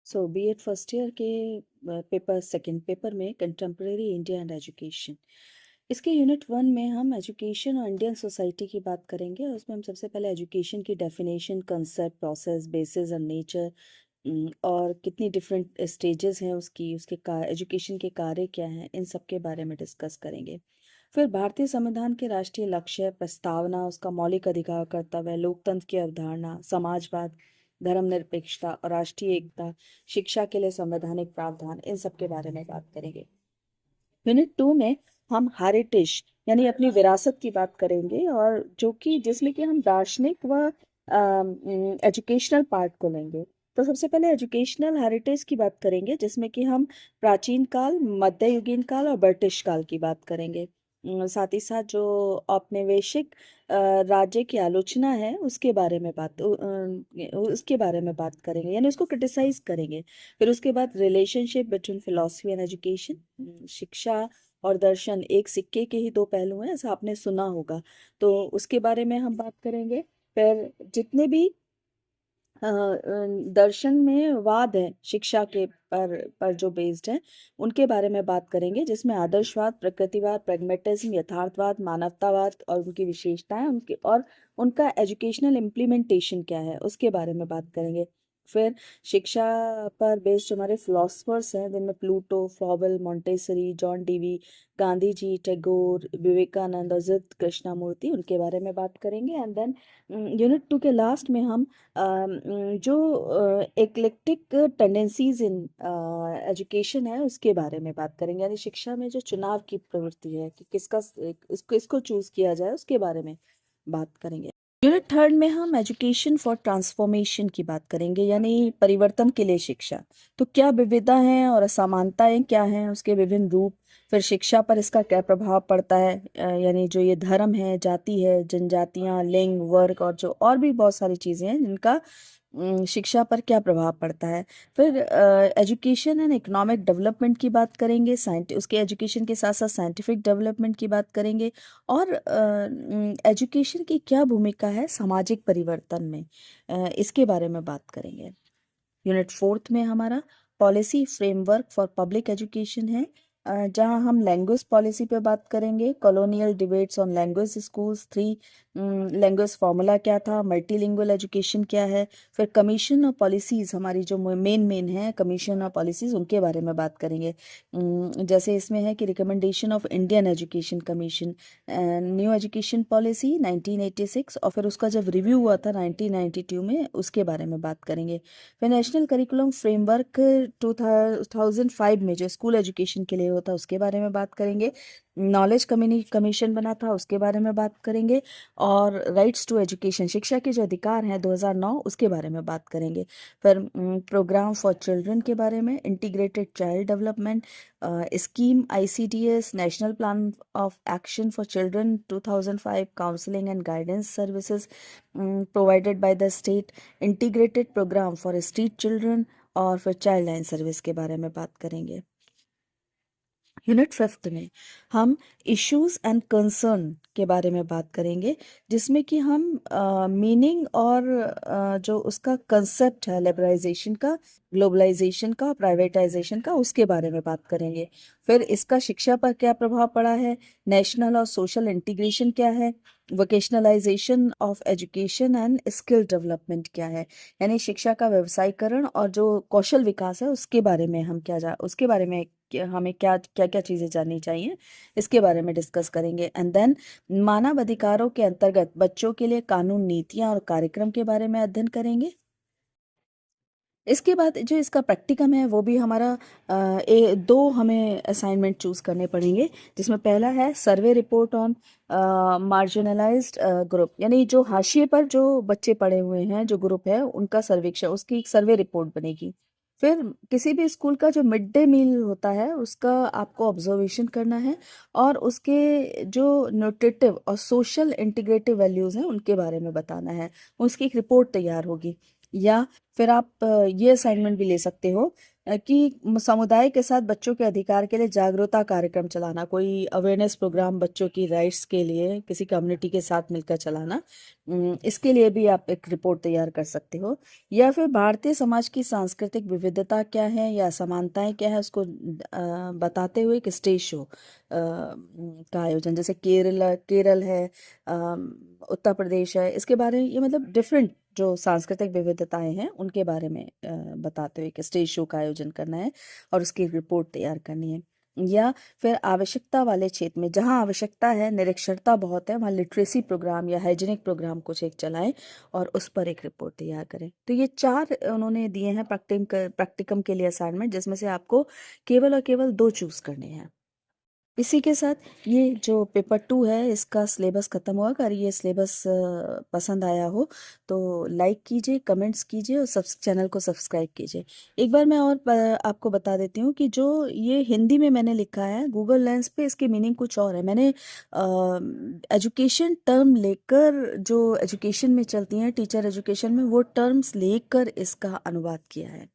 BEd first year के paper second paper में contemporary India and education, इसके unit one में हम एजुकेशन और इंडियन सोसाइटी की बात करेंगे। और उसमें हम सबसे पहले एजुकेशन की डेफिनेशन, कंसेप्ट, प्रोसेस, बेसिस और नेचर, और कितनी डिफरेंट स्टेजेस हैं उसकी, उसके का एजुकेशन के कार्य क्या हैं, इन सब के बारे में डिस्कस करेंगे। फिर भारतीय संविधान के राष्ट्रीय लक्ष्य, प्रस्तावना, उसका मौलिक अधिकार, कर्तव्य, लोकतंत्र की अवधारणा, समाजवाद, धर्मनिरपेक्षता और राष्ट्रीय एकता, शिक्षा के लिए संवैधानिक प्रावधान, इन सब के बारे में बात करेंगे। यूनिट टू में हम हेरिटेज यानी अपनी विरासत की बात करेंगे, और जो कि जिसमें कि हम दार्शनिक व एजुकेशनल पार्ट को लेंगे। तो सबसे पहले एजुकेशनल हेरिटेज की बात करेंगे, जिसमें कि हम प्राचीन काल, मध्ययुगीन काल और ब्रिटिश काल की बात करेंगे। साथ ही साथ जो औपनिवेशिक राज्य की आलोचना है उसके बारे में बात करेंगे, यानी उसको क्रिटिसाइज करेंगे। फिर उसके बाद relationship between philosophy and education, शिक्षा और दर्शन एक सिक्के के ही दो पहलू हैं, ऐसा आपने सुना होगा, तो उसके बारे में हम बात करेंगे। फिर जितने भी दर्शन में वाद हैं शिक्षा के पर जो बेस्ड है, उनके बारे में बात करेंगे, जिसमें आदर्शवाद, प्रकृतिवाद, प्रैग्मेटिज्म, यथार्थवाद, मानवतावाद और उनकी विशेषताएं, उनके और उनका एजुकेशनल इम्प्लीमेंटेशन क्या है, उसके बारे में बात करेंगे। फिर शिक्षा पर बेस्ड हमारे फिलोसफर्स हैं, जिनमें Plato, Froebel, Montessori, John Dewey, Gandhi ji, Tagore, Vivekananda और जिद कृष्णामूर्ति, उनके बारे में बात करेंगे। एंड देन यूनिट टू के लास्ट में हम जो एक्लेक्टिक टेंडेंसीज इन एजुकेशन है, उसके बारे में बात करेंगे, यानी शिक्षा में जो चुनाव की प्रवृत्ति है कि इसको चूज किया जाए, उसके बारे में बात करेंगे। यूनिट थर्ड में हम एजुकेशन फॉर ट्रांसफॉर्मेशन की बात करेंगे, यानी परिवर्तन के लिए शिक्षा। तो क्या विविधता है और असमानताएं क्या हैं, उसके विभिन्न रूप। फिर शिक्षा पर इसका क्या प्रभाव पड़ता है, यानी जो ये धर्म है, जाति है, जनजातियां, लिंग, वर्ग और जो और भी बहुत सारी चीजें हैं जिनका शिक्षा पर क्या प्रभाव पड़ता है। फिर एजुकेशन एंड इकोनॉमिक डेवलपमेंट की बात करेंगे, उसके एजुकेशन के साथ साथ साइंटिफिक डेवलपमेंट की बात करेंगे, और एजुकेशन की क्या भूमिका है सामाजिक परिवर्तन में, इसके बारे में बात करेंगे। यूनिट फोर्थ में हमारा policy framework for public education है, जहां हम लैंग्वेज पॉलिसी पे बात करेंगे, colonial debates on language schools, three language formula क्या था, मल्टीलिंगुअल एजुकेशन क्या है। फिर कमीशन और पॉलिसीज, हमारी जो मेन है कमीशन और पॉलिसीज, उनके बारे में बात करेंगे। जैसे इसमें है कि recommendation of Indian education commission, new education policy 1986, और फिर उसका जब रिव्यू हुआ था 1992 में, उसके बारे में बात करेंगे। फिर नेशनल करिकुलम फ्रेमवर्क 2005 में जो स्कूल एजुकेशन के लिए होता है, उसके बारे में बात करेंगे। नॉलेज कमीशन बना था, उसके बारे में बात करेंगे। और राइट्स टू एजुकेशन, शिक्षा के जो अधिकार हैं 2009, उसके बारे में बात करेंगे। फिर प्रोग्राम फॉर चिल्ड्रन के बारे में, integrated child development scheme, ICDS, national plan of action for children 2005, counselling and guidance services provided by the state, integrated programme for street children, और फिर चाइल्ड लाइन सर्विस के बारे में बात करेंगे। यूनिट फिफ्थ में हम इश्यूज एंड कंसर्न के बारे में बात करेंगे, जिसमें कि हम मीनिंग और जो उसका कंसेप्ट है लिबरलाइजेशन का, ग्लोबलाइजेशन का, प्राइवेटाइजेशन का, उसके बारे में बात करेंगे। फिर इसका शिक्षा पर क्या प्रभाव पड़ा है, नेशनल और सोशल इंटीग्रेशन क्या है, vocationalisation of education and skill development क्या है, यानी शिक्षा का व्यवसायीकरण और जो कौशल विकास है, उसके बारे में हमें क्या क्या क्या चीज़ें जाननी चाहिए, इसके बारे में डिस्कस करेंगे। एंड देन मानव अधिकारों के अंतर्गत बच्चों के लिए कानून, नीतियां और कार्यक्रम के बारे में अध्ययन करेंगे। इसके बाद जो इसका प्रैक्टिकम है, वो भी हमारा दो हमें असाइनमेंट चूज करने पड़ेंगे, जिसमें पहला है survey report on marginalised group, यानी जो हाशिए पर जो बच्चे पड़े हुए हैं, जो ग्रुप है, उनका सर्वेक्षण, उसकी एक सर्वे रिपोर्ट बनेगी। फिर किसी भी स्कूल का जो मिड डे मील होता है, उसका आपको ऑब्जर्वेशन करना है, और उसके जो न्यूट्रिटिव और सोशल इंटीग्रेटिव वैल्यूज हैं, उनके बारे में बताना है, उसकी एक रिपोर्ट तैयार होगी। या फिर आप ये असाइनमेंट भी ले सकते हो कि समुदाय के साथ बच्चों के अधिकार के लिए जागरूकता कार्यक्रम चलाना, कोई अवेयरनेस प्रोग्राम बच्चों की राइट्स के लिए किसी कम्युनिटी के साथ मिलकर चलाना, इसके लिए भी आप एक रिपोर्ट तैयार कर सकते हो। या फिर भारतीय समाज की सांस्कृतिक विविधता क्या है या समानताएं क्या है, उसको बताते हुए एक स्टेज शो का आयोजन, जैसे केरल है, उत्तर प्रदेश है, इसके बारे में, ये मतलब डिफरेंट जो सांस्कृतिक विविधताएं हैं उनके बारे में बताते हुए एक स्टेज शो का आयोजन करना है और उसकी एक रिपोर्ट तैयार करनी है। या फिर आवश्यकता वाले क्षेत्र में, जहाँ आवश्यकता है, निरक्षरता बहुत है, वहाँ लिटरेसी प्रोग्राम या हाइजीनिक प्रोग्राम कुछ एक चलाएं और उस पर एक रिपोर्ट तैयार करें। तो ये 4 उन्होंने दिए हैं प्रैक्टिकम के लिए असाइनमेंट, जिसमें से आपको केवल और केवल 2 चूज करने हैं। इसी के साथ ये जो पेपर 2 है इसका सिलेबस ख़त्म हुआ। अगर ये सिलेबस पसंद आया हो तो लाइक कीजिए, कमेंट्स कीजिए और चैनल को सब्सक्राइब कीजिए। एक बार मैं और आपको बता देती हूँ कि जो ये हिंदी में मैंने लिखा है गूगल लेंस पे, इसकी मीनिंग कुछ और है। मैंने एजुकेशन टर्म लेकर, जो एजुकेशन में चलती हैं टीचर एजुकेशन में, वो टर्म्स लेकर इसका अनुवाद किया है।